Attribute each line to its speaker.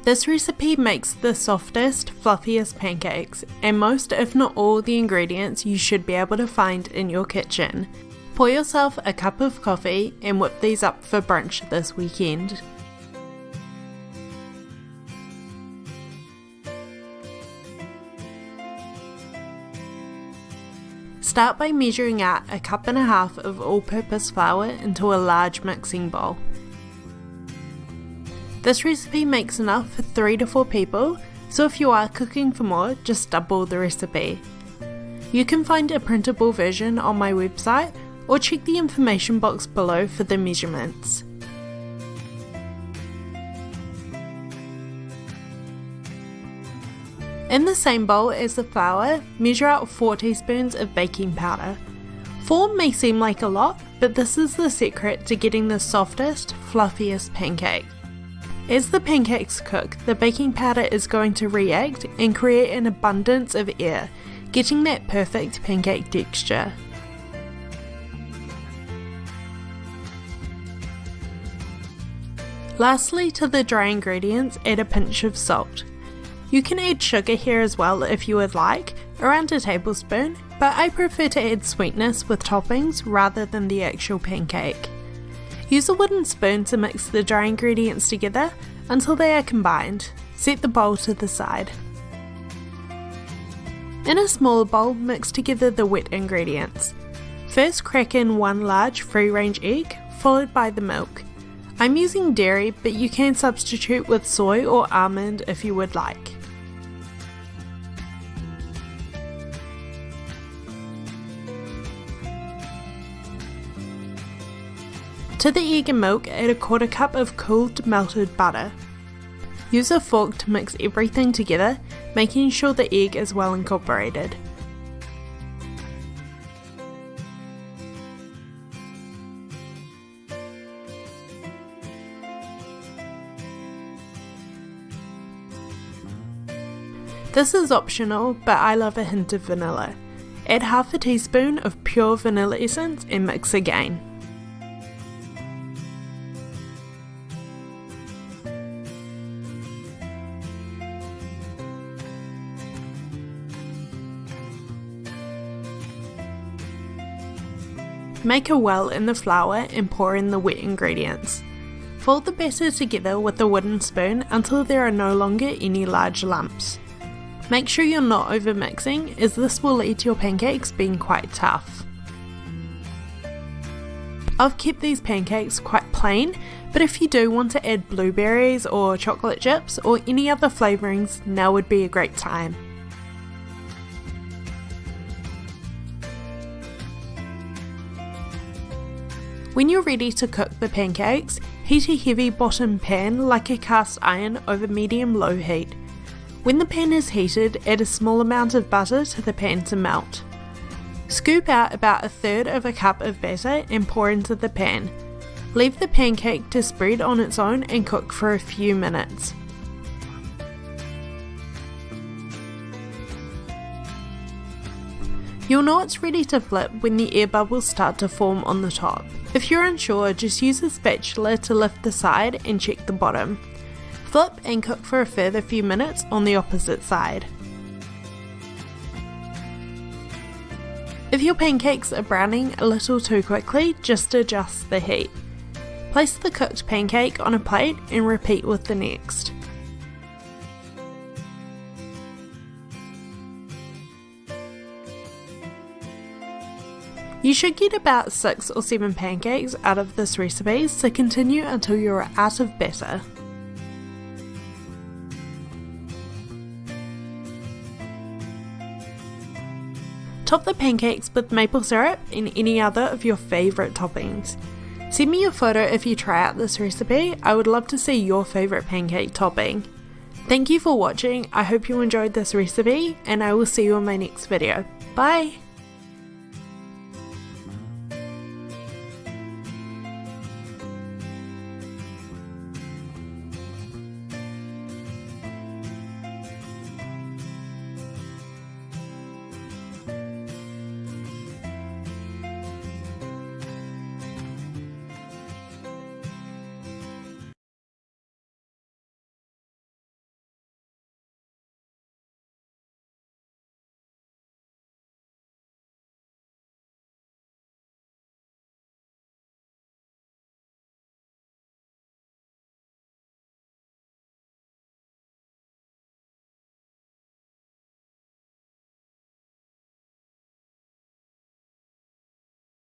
Speaker 1: This recipe makes the softest, fluffiest pancakes, and most if not all the ingredients you should be able to find in your kitchen. Pour yourself a cup of coffee and whip these up for brunch this weekend. Start by measuring out a cup and a half of all-purpose flour into a large mixing bowl. This recipe makes enough for 3 to 4 people, so if you are cooking for more, just double the recipe. You can find a printable version on my website or check the information box below for the measurements. In the same bowl as the flour, measure out 4 teaspoons of baking powder. 4 may seem like a lot, but this is the secret to getting the softest, fluffiest pancake. As the pancakes cook, the baking powder is going to react and create an abundance of air, getting that perfect pancake texture. Lastly, to the dry ingredients, add a pinch of salt. You can add sugar here as well if you would like, around a tablespoon, but I prefer to add sweetness with toppings rather than the actual pancake. Use a wooden spoon to mix the dry ingredients together until they are combined. Set the bowl to the side. In a smaller bowl, mix together the wet ingredients. First, crack in 1 large free-range egg, followed by the milk. I'm using dairy, but you can substitute with soy or almond if you would like. To the egg and milk, add a 1/4 cup of cooled melted butter. Use a fork to mix everything together, making sure the egg is well incorporated. This is optional, but I love a hint of vanilla. Add half a teaspoon of pure vanilla essence and mix again. Make a well in the flour and pour in the wet ingredients. Fold the batter together with a wooden spoon until there are no longer any large lumps. Make sure you're not over mixing, as this will lead to your pancakes being quite tough. I've kept these pancakes quite plain, but if you do want to add blueberries or chocolate chips or any other flavourings, now would be a great time. When you're ready to cook the pancakes, heat a heavy bottom pan like a cast iron over medium-low heat. When the pan is heated, add a small amount of butter to the pan to melt. Scoop out about 1/3 of a cup of batter and pour into the pan. Leave the pancake to spread on its own and cook for a few minutes. You'll know it's ready to flip when the air bubbles start to form on the top. If you're unsure, just use a spatula to lift the side and check the bottom. Flip and cook for a further few minutes on the opposite side. If your pancakes are browning a little too quickly, just adjust the heat. Place the cooked pancake on a plate and repeat with the next. You should get about 6 or 7 pancakes out of this recipe, so continue until you're out of batter. Top the pancakes with maple syrup and any other of your favourite toppings. Send me a photo if you try out this recipe. I would love to see your favourite pancake topping. Thank you for watching. I hope you enjoyed this recipe, and I will see you in my next video. Bye!